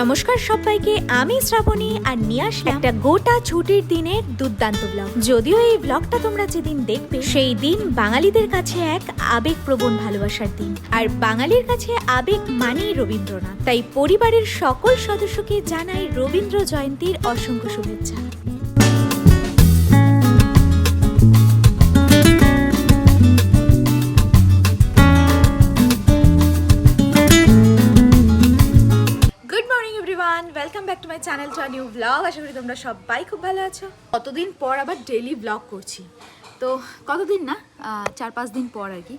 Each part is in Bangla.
নমস্কার সবাইকে, আমি শ্রাবণী আর নিয়ে আসলাম একটা গোটা ছুটির দিনের দুর্দান্ত ব্লগ। যদিও এই ব্লগটা তোমরা যেদিন দেখবে সেই দিন বাঙালিদের কাছে এক আবেগপ্রবণ ভালোবাসার দিন, আর বাঙালির কাছে আবেগ মানেই রবীন্দ্রনাথ। তাই পরিবারের সকল সদস্যকে জানাই রবীন্দ্র জয়ন্তীর অসংখ্য শুভেচ্ছা। Welcome back to my channel to a new blog. আশা করি তোমরা সবাই খুব ভালো আছো। কতদিন পর আবার ডেইলি ব্লগ করছি, তো কতদিন না 4-5 দিন পর আর কি।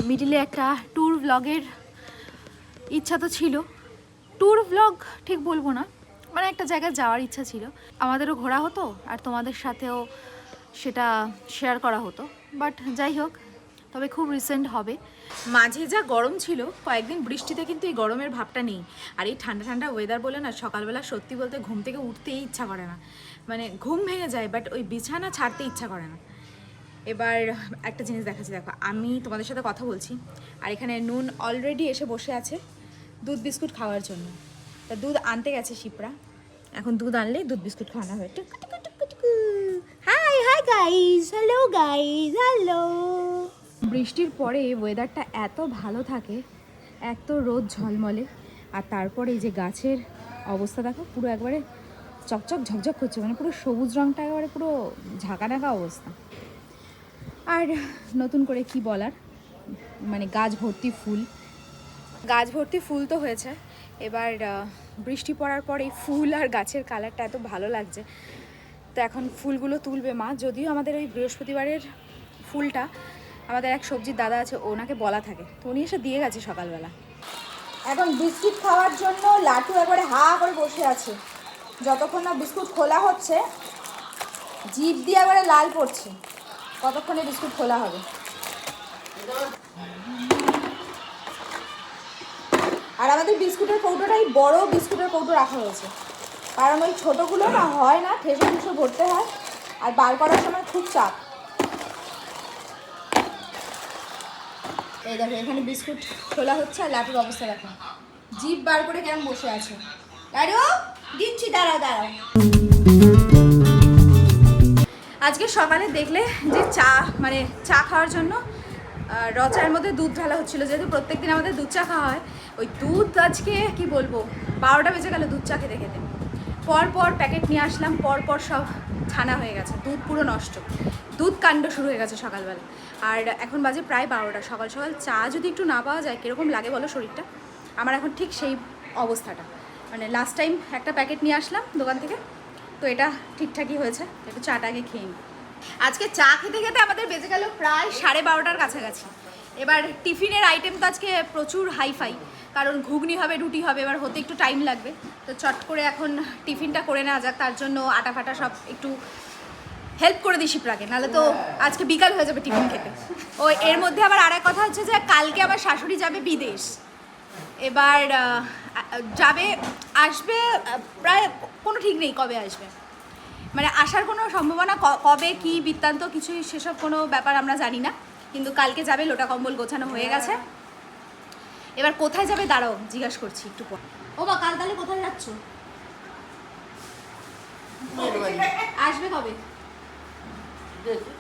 মিডিলে একটা ট্যুর ব্লগের ইচ্ছা তো ছিল, ট্যুর ব্লগ ঠিক বলবো না, মানে একটা জায়গায় যাওয়ার ইচ্ছা ছিল। আমাদেরও ঘোরা হতো আর তোমাদের সাথেও সেটা শেয়ার করা হতো, বাট যাই হোক, তবে খুব রিসেন্ট হবে। মাঝে যা গরম ছিল, কয়েকদিন বৃষ্টিতে কিন্তু এই গরমের ভাবটা নেই। আর এই ঠান্ডা ঠান্ডা ওয়েদার বলে না, সকালবেলা সত্যি বলতে ঘুম থেকে উঠতেই ইচ্ছা করে না, মানে ঘুম ভেঙে যায়, বাট ওই বিছানা ছাড়তে ইচ্ছা করে না। এবার একটা জিনিস দেখাচ্ছি, দেখো আমি তোমাদের সাথে কথা বলছি আর এখানে নুন অলরেডি এসে বসে আছে দুধ বিস্কুট খাওয়ার জন্য। তা দুধ আনতে গেছে শিপ্রা, এখন দুধ আনলে দুধ বিস্কুট খাওয়ানো হবে। High hi guys, hello guys, hello. বৃষ্টির পরে ওয়েদারটা এত ভালো থাকে, এত রোদ ঝলমলে, আর তারপরে এই যে গাছের অবস্থা দেখো, পুরো একবারে চকচক ঝকঝক করছে, মানে পুরো সবুজ রঙটা একেবারে পুরো ঝাঁকানাকা অবস্থা। আর নতুন করে কি বলার, মানে গাছ ভর্তি ফুল, গাছ ভর্তি ফুল তো হয়েছে। এবার বৃষ্টি পড়ার পর এই ফুল আর গাছের কালারটা এত ভালো লাগছে। তো এখন ফুলগুলো তুলবে মা, যদিও আমাদের ওই বৃহস্পতিবারের ফুলটা আমাদের এক সবজির দাদা আছে, ওনাকে বলা থাকে, তো উনি এসে দিয়ে গেছে সকালবেলা। এখন বিস্কুট খাওয়ার জন্য লাটু একবারে হা করে বসে আছে, যতক্ষণ না বিস্কুট খোলা হচ্ছে জিভ দিয়ে একবারে লাল পড়ছে, কতক্ষণে বিস্কুট খোলা হবে। আর আমাদের বিস্কুটের কৌটোটাই বড় বিস্কুটের কৌটো রাখা হয়েছে, কারণ ওই ছোটোগুলো না হয় না, ঠেসে ঠুসে ভরতে হয়, আর বার করার সময় খুব চাপ। এই দেখো এখানে বিস্কুট খোলা হচ্ছে আর লাটুর অবস্থা দেখো, জিভ বার করে কেমন বসে আছে। লাটু দিচ্ছি, দাঁড়াও দাঁড়াও। আজকে সকালে দেখলে যে চা খাওয়ার জন্য রচার মধ্যে দুধ ঢালা হচ্ছিলো, যেহেতু প্রত্যেকদিন আমাদের দুধ চা খাওয়া হয়। ওই দুধ আজকে কি বলবো, 12টা বেজে গেল দুধ চা খেতে খেতে। পর প্যাকেট নিয়ে আসলাম, পর সব ছানা হয়ে গেছে, দুধ পুরো নষ্ট, দুধ কাণ্ড শুরু হয়ে গেছে সকালবেলা। আর এখন বাজে প্রায় 12টা। সকাল সকাল চা যদি একটু না পাওয়া যায় কীরকম লাগে বলো শরীরটা? আমার এখন ঠিক সেই অবস্থাটা, মানে লাস্ট টাইম একটা প্যাকেট নিয়ে আসলাম দোকান থেকে, তো এটা ঠিকঠাকই হয়েছে, একটু চাটা আগে খেয়ে নিই। আজকে চা খেতে খেতে আমাদের বেজে গেল প্রায় 12:30টার কাছাকাছি। এবার টিফিনের আইটেম তো আজকে প্রচুর হাইফাই, কারণ ঘুগনি হবে, রুটি হবে, এবার হতে একটু টাইম লাগবে। তো চট করে এখন টিফিনটা করে নেওয়া যাক, তার জন্য আটা ফাটা সব একটু হেল্প করে দিই শিপ্রাকে, নাহলে তো আজকে বিকাল হয়ে যাবে টিফিন খেতে। ও এর মধ্যে আবার আর এক কথা হচ্ছে যে কালকে আমার শাশুড়ি যাবে বিদেশ। এবার যাবে, আসবে প্রায় কোনো ঠিক নেই কবে আসবে, মানে আসার কোনো সম্ভাবনা, কবে কি বৃত্তান্ত কিছুই সেসব কোনো ব্যাপার আমরা জানি না, কিন্তু কালকে যাবে, লোটা কম্বল গোছানো হয়ে গেছে। এবার কোথায় যাবে দাঁড়াও জিজ্ঞাসা করছি একটু পর। ও বা কাল তাহলে কোথায় যাচ্ছ? আসবে কবে?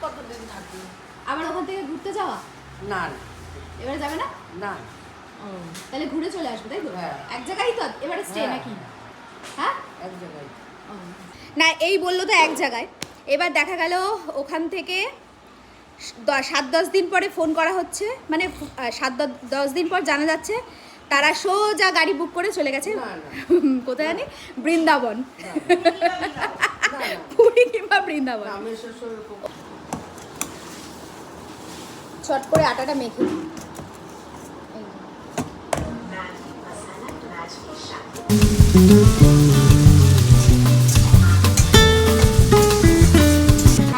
কতদিন থাকবে? আবার ওখান থেকে ঘুরতে যাওয়া? না, এবারে যাবে না? না। ও তাহলে ঘুরে চলে আসবে, তাই তো? হ্যাঁ। এক জায়গায় তো এবারে স্টে নাকি? হ্যাঁ, এক জায়গায়। না এই বললো তো এক জায়গায়, এবার দেখা গেল ওখান থেকে 7-10 দিন পরে ফোন করা হচ্ছে, মানে 7-10 দিন পর জানা যাচ্ছে তারা সোজা গাড়ি বুক করে চলে গেছে কোথায় জানি, বৃন্দাবন, পুরী কিংবা বৃন্দাবন। চট করে আটাটা মেখে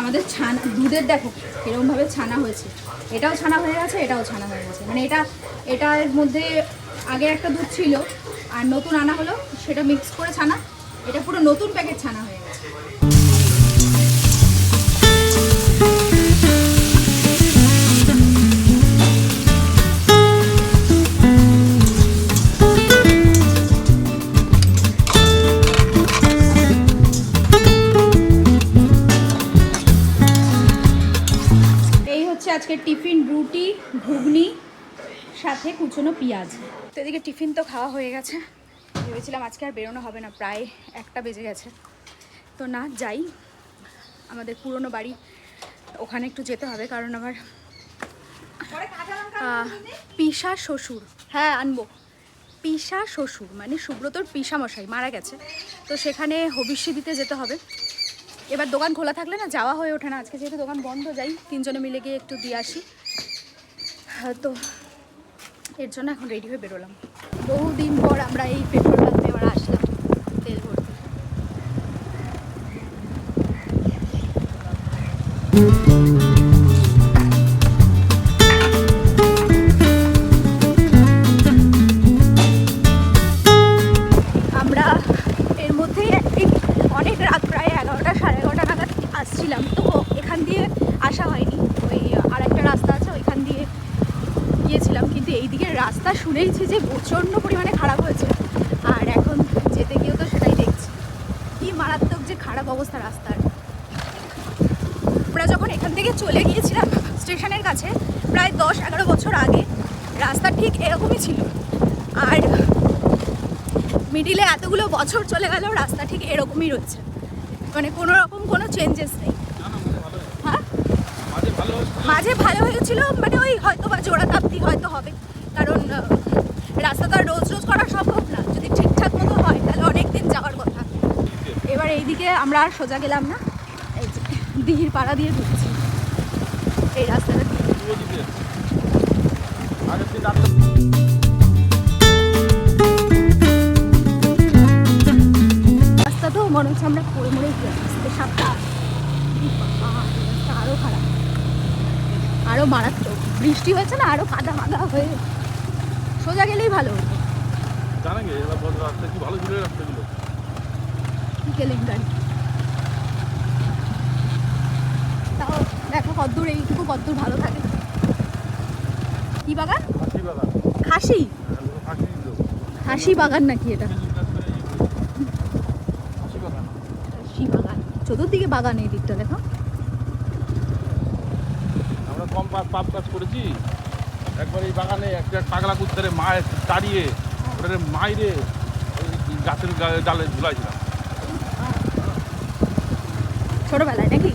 আমাদের ছানা, দুধের দেখো এরকমভাবে ছানা হয়েছে, এটাও ছানা হয়ে গেছে, এটাও ছানা হয়ে গেছে, মানে এটার মধ্যে আগে একটা দুধ ছিল আর নতুন আনা হলো, সেটা মিক্স করে ছানা, এটা পুরো নতুন প্যাকেট ছানা হয়ে গেছে। আজকে টিফিন রুটি, ঘুগনি, সাথে কুচনো পেঁয়াজ। তো এদিকে টিফিন তো খাওয়া হয়ে গেছে। ভেবেছিলাম আজকে আর বেরোনো হবে না, প্রায় 1টা বেজে গেছে। তো না যাই, আমাদের পুরনো বাড়ি, ওখানে একটু যেতে হবে, কারণ আমার পিসা শ্বশুর, হ্যাঁ আনবো, পিসা শ্বশুর মানে সুব্রতর পিসামশাই মারা গেছে। তো সেখানে হবিষ্যি দিতে যেতে হবে। এবার দোকান খোলা থাকলে না যাওয়া হয়ে ওঠে না। আজকে যেহেতু দোকান বন্ধ, যাই 3 জনে মিলে গিয়ে একটু দিয়ে আসি। তো এর জন্য এখন রেডি হয়ে বেরোলাম। বহুদিন পর আমরা এই পেট্রোল পাম্পে এবার আসলাম তেল ভরতে। আমরা এর মধ্যেই একদিন অনেক রাত, প্রায় 11টা সাড়ে 11টা নাগাদ আসছিলাম। তো এখান দিয়ে আসা হয়নি, ওই আরেকটা রাস্তা আছে ওইখান দিয়ে গিয়েছিলাম। কিন্তু এই দিকের রাস্তা শুনেইছি যে প্রচণ্ড পরিমাণে খারাপ হয়েছে, আর এখন যেতে গিয়েও তো সেটাই দেখছি, কি মারাত্মক যে খারাপ অবস্থা রাস্তার। আমরা যখন এখান থেকে চলে গিয়েছিলাম স্টেশনের কাছে প্রায় 10-11 বছর আগে, রাস্তা ঠিক এরকমই ছিল। আর মিডিলে এতগুলো বছর চলে গেল, রাস্তা ঠিক এরকমই রয়েছে, মানে কোনো রকম কোনো চেঞ্জেস নেই। হ্যাঁ, মাঝে ভালো হয়েছিল, মানে ওই হয়তো বা জোড়া তাপ্তি হয়তো হবে, কারণ রাস্তা তো আর রোজ রোজ করা সম্ভব না। যদি ঠিকঠাক মতো হয় তাহলে অনেক দিন যাওয়ার কথা। এবার এইদিকে আমরা আর সোজা গেলাম না, এই যে দিঘির পাড়া দিয়ে ঢুকছি এই রাস্তাটা দিয়ে। রাস্তা তো মনে হচ্ছে আমরা পড়ে মরে গিয়ে আসতে, সাপটা আরও খারাপ, আরও মারাত্মক। বৃষ্টি হয়েছে না, আরও কাদা মাদা হয়ে, সোজা গেলেই ভালো হতো। কি কেলেঙ্কারি। তাও দেখো কদ্দূর, এইটুকু কদ্দূর ভালো থাকে। কি বাগান? খাসি, খাসি বাগান নাকি এটা? খাসি বাগান, চতুর্দিকে বাগান। এই দিকটা দেখো, আমরা কম পাপ কাজ করেছি। একবার এই বাগানে একটা পাগলা কুত্তারে মায়ের তাড়িয়ে ওটারে মাইরে গাছের ডালে ঝুলাইছিলাম ছোটবেলায় নাকি?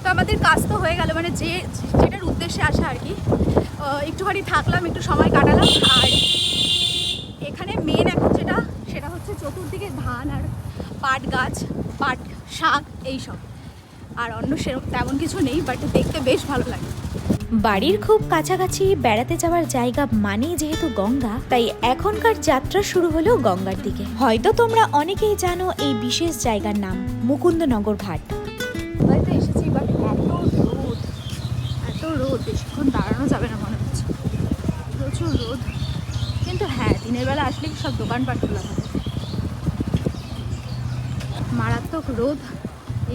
তো আমাদের কাজ তো হয়ে গেল, মানে যেটার উদ্দেশ্যে আসা আর কি। একটুখানি থাকলাম, একটু সময় কাটালাম। আর এখানে মেন এখন সেটা হচ্ছে চতুর্দিকে ধান আর পাট গাছ, পাট শাক এইসব, আর অন্য তেমন কিছু নেই, বাট দেখতে বেশ ভালো লাগে। বাড়ির খুব কাছাকাছি বেড়াতে যাওয়ার জায়গা মানেই যেহেতু গঙ্গা, তাই এখনকার যাত্রা শুরু হলো গঙ্গার দিকে। হয়তো তোমরা অনেকেই জানো এই বিশেষ জায়গার নাম মুকুন্দনগর ঘাট। হয়তো এসেছি, বাট এত রোদ বেশিক্ষণ দাঁড়ানো যাবে না মনে হচ্ছে, প্রচুর রোদ। কিন্তু হ্যাঁ, দিনের বেলা আসলে সব দোকানপাট খোলা থাকে। মারাত্মক রোদ,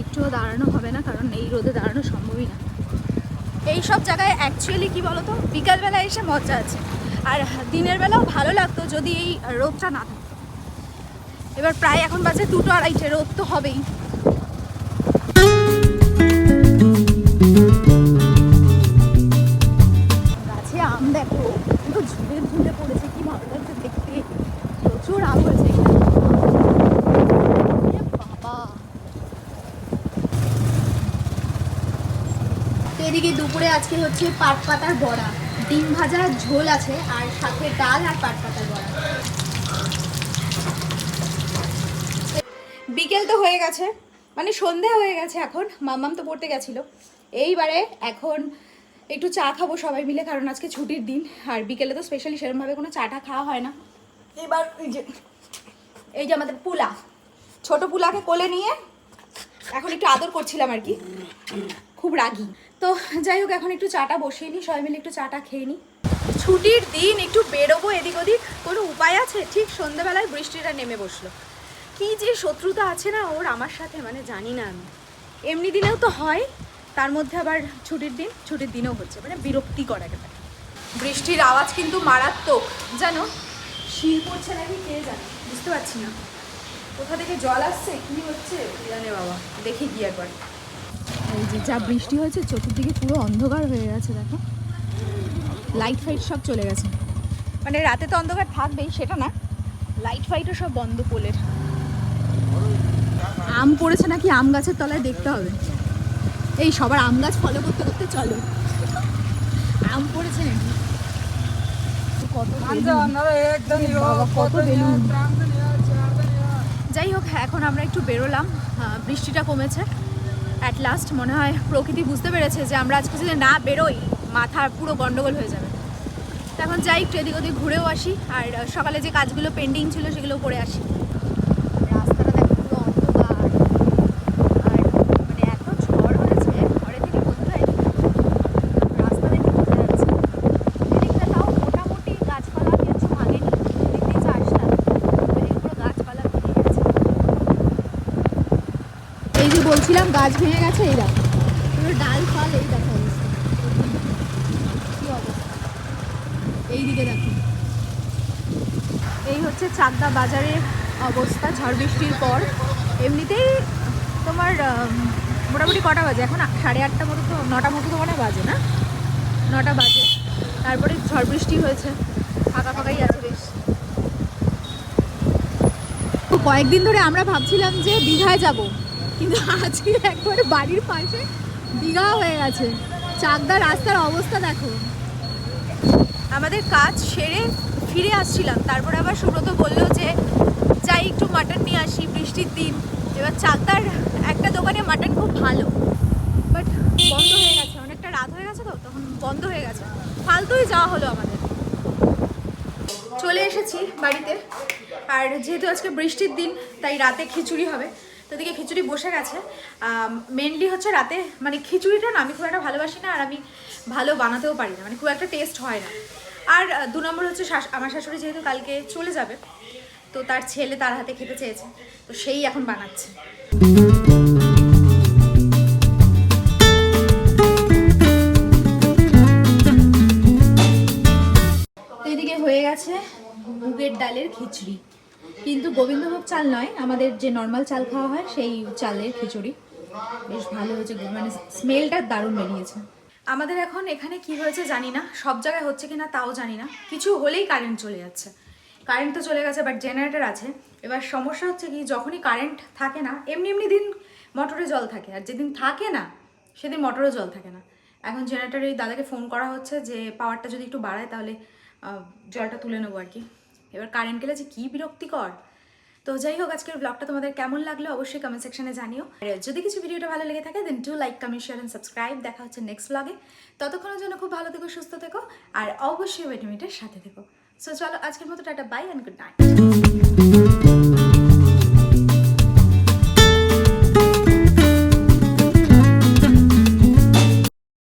একটুও দাঁড়ানো হবে না, কারণ এই রোদে দাঁড়ানো সম্ভবই না। এই সব জায়গায় অ্যাকচুয়ালি কি বলতো, বিকালবেলা এসে মজা আছে, আর দিনের বেলাও ভালো লাগতো যদি এই রোদটা না থাকতো। এবার প্রায় এখন বাজে 2-2:30, রোদ তো হবেই। গাছে আম দেখো, পুরো ঝুলে ঝুলে পড়েছে, কি ভালো লাগছে দেখতে। প্রচুর আম হয়েছে বাবা। এদিকে দুপুরে আজকে হচ্ছে পাট পাতার বড়া, ডিম ভাজা, ঝোল আছে, আর সাথে ডাল আর পাট পাতার বড়া। বিকেল তো হয়ে গেছে, মানে সন্ধে হয়ে গেছে এখন। মাম্মাম তো পড়তে গেছিলো। এইবারে এখন একটু চা খাবো সবাই মিলে, কারণ আজকে ছুটির দিন। আর বিকেলে তো স্পেশালি সেরকমভাবে কোনো চাটা খাওয়া হয় না। এবার এই যে আমাদের পুলা, ছোট পুলাকে কোলে নিয়ে এখন একটু আদর করছিলাম আর কি, খুব রাগী। তো যাই হোক, এখন একটু চাটা বসিয়ে নিই, সবাই মিলে একটু চাটা খেয়ে নিই। ছুটির দিন, একটু বেরোবো এদিক ওদিক, কোনো উপায় আছে? ঠিক সন্ধ্যাবেলায় বৃষ্টিটা নেমে বসলো। কি যে শত্রুতা আছে না ওর আমার সাথে, মানে জানি না আমি। এমনি দিনেও তো হয়, তার মধ্যে আবার ছুটির দিনেও হচ্ছে, মানে বিরক্তিকর একটা। বৃষ্টির আওয়াজ কিন্তু মারাত্মক, জানো, শিল পড়ছে নাকি কে জানে, বুঝতে পারছি না। কোথা থেকে জল আসছে কি হচ্ছে কি জানে বাবা, দেখি কি একবার। এই যে যা বৃষ্টি হয়েছে, চতুর্দিকে পুরো অন্ধকার হয়ে গেছে, দেখো লাইট ফাইট সব চলে গেছে। মানে রাতে তো অন্ধকার থাকবেই সেটা না, লাইট ফাইটও সব বন্ধ পোলের। আম পড়েছে নাকি আম গাছের তলায় দেখতে হবে। এই সবার আম গাছ ফলো করতে করতে চলো, আম পড়েছে নাকি। কত বাবা, কত বেলুন। যাই হোক, এখন আমরা একটু বেরোলাম, বৃষ্টিটা কমেছে অ্যাট লাস্ট। মনে হয় প্রকৃতি বুঝতে পেরেছে যে আমরা আজকে যদি না বেরোই মাথা পুরো গন্ডগোল হয়ে যাবে। তো এখন যাই একটু এদিক ওদিক ঘুরেও আসি, আর সকালে যে কাজগুলো পেন্ডিং ছিল সেগুলোও করে আসি। রাস্তাটা দেখো পুরো অন্ধকার, আর মানে এত ঝড় হয়েছে ঘরে থেকে বলতে হয়নি, রাস্তা দেখে বোঝা যাচ্ছে। এদিকটা তাও মোটামুটি গাছপালা কিছু ভাঙেনি, এদিক দিয়ে যা আসলাম এদিকে পুরো গাছপালা ভেঙে গেছে। এই যে বলছিলাম গাছ ভেঙে গেছে, এই দেখো পুরো ডাল ফাল, এই দেখো অবস্থা, কি অবস্থা এইদিকে দেখো। এই হচ্ছে চাকদা বাজারের অবস্থা ঝড় বৃষ্টির পর। এমনিতেই তোমার মোটামুটি কটা বাজে এখন, 8:30 মতো, তো 9টা মতো তোমার বাজে না, 9টা বাজে। তারপরে ঝড় বৃষ্টি হয়েছে, ফাঁকা ফাঁকাই আছে বেশ। তো কয়েকদিন ধরে আমরা ভাবছিলাম যে দীঘায় যাব, কিন্তু আজকে একবারে বাড়ির পাশে দীঘা হয়ে গেছে। চাকদা রাস্তার অবস্থা দেখো। আমাদের কাজ সেরে ফিরে আসছিলাম, তারপরে আবার সুব্রত বললো যে যাই একটু মাটন নিয়ে আসি, বৃষ্টির দিন। এবার চাকদার একটা দোকানে মাটন খুব ভালো, বাট বন্ধ হয়ে গেছে, অনেকটা রাত হয়ে গেছে তো তখন বন্ধ হয়ে গেছে। ফালতুই যাওয়া হলো আমাদের। চলে এসেছি বাড়িতে, আর যেহেতু আজকে বৃষ্টির দিন তাই রাতে খিচুড়ি হবে। তো দিকে খিচুড়ি বসে গেছে। মেনলি হচ্ছে রাতে মানে খিচুড়িটা না আমি খুব একটা ভালোবাসি না, আর আমি ভালো বানাতেও পারি না, মানে খুব একটা টেস্ট হয় না। আর 2 নম্বর হচ্ছে আমার শাশুড়ি যেহেতু কালকে চলে যাবে, তো তার ছেলে তার হাতে খেতে চেয়েছে, তো সেই এখন বানাচ্ছে। তো এদিকে হয়ে গেছে মুগের ডালের খিচুড়ি, কিন্তু গোবিন্দভোগ চাল নয়, আমাদের যে নর্মাল চাল খাওয়া হয় সেই চালের খিচুড়ি। বেশ ভালো হয়েছে, মানে স্মেলটা দারুণ বেরিয়েছে। আমাদের এখন এখানে কি হয়েছে জানি না, সব জায়গায় হচ্ছে কিনা তাও জানি না, কিছু হলেই কারেন্ট চলে যাচ্ছে। কারেন্ট তো চলে গেছে, বাট জেনারেটর আছে। এবার সমস্যা হচ্ছে কি, যখনই কারেন্ট থাকে না এমনি এমনি দিন মোটরে জল থাকে, আর যেদিন থাকে না সেদিন মোটরে জল থাকে না। এখন জেনারেটরের দাদাকে ফোন করা হচ্ছে যে পাওয়ারটা যদি একটু বাড়ায় তাহলে জলটা তুলে নেবো আর কি। এবার কারেন্ট গেলে যে কী বিরক্তিকর। তো যাই হোক, আজকের ব্লগটা তোমাদের কেমন লাগলো অবশ্যই কমেন্ট সেকশনে জানিও। আর যদি কিছু ভিডিওটা ভালো লেগে থাকে then do like, comment, share and subscribe. দেখা হচ্ছে নেক্সট ব্লগে। ততক্ষণের জন্য খুব ভালো থেকো, সুস্থ থেকো, আর অবশ্যই ভিটামিনের সাথে থেকো। সো চলো আজকের মতো tata, bye and good night.